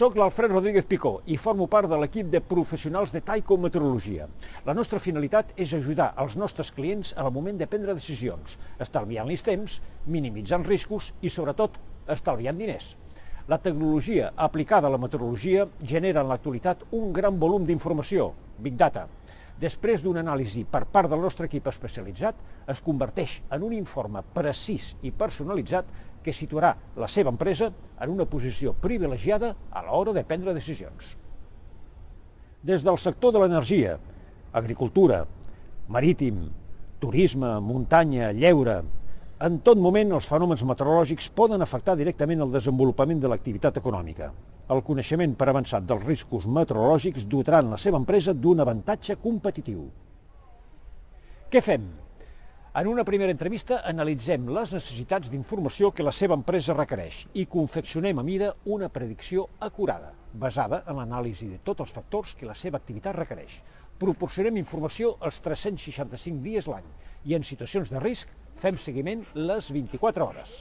Soc l'Alfred Rodríguez Picó i formo part de l'equip de professionals de Tyco Meteorologia. La nostra finalitat és ajudar els nostres clients al moment de prendre decisions, estalviant-los temps, minimitzant riscos i, sobretot, estalviant diners. La tecnologia aplicada a la meteorologia genera en l'actualitat un gran volum d'informació, Big Data. Després d'una anàlisi per part del nostre equip especialitzat, es converteix en un informe precís i personalitzat que situarà la seva empresa en una posició privilegiada a l'hora de prendre decisions. Des del sector de l'energia, agricultura, marítim, turisme, muntanya, lleure, en tot moment els fenòmens meteorològics poden afectar directament el desenvolupament de l'activitat econòmica. El coneixement per avançat dels riscos meteorològics dotaran la seva empresa d'un avantatge competitiu. Què fem? En una primera entrevista analitzem les necessitats d'informació que la seva empresa requereix i confeccionem a mida una predicció acurada, basada en l'anàlisi de tots els factors que la seva activitat requereix. Proporcionem informació els 365 dies l'any i en situacions de risc fem seguiment les 24 hores.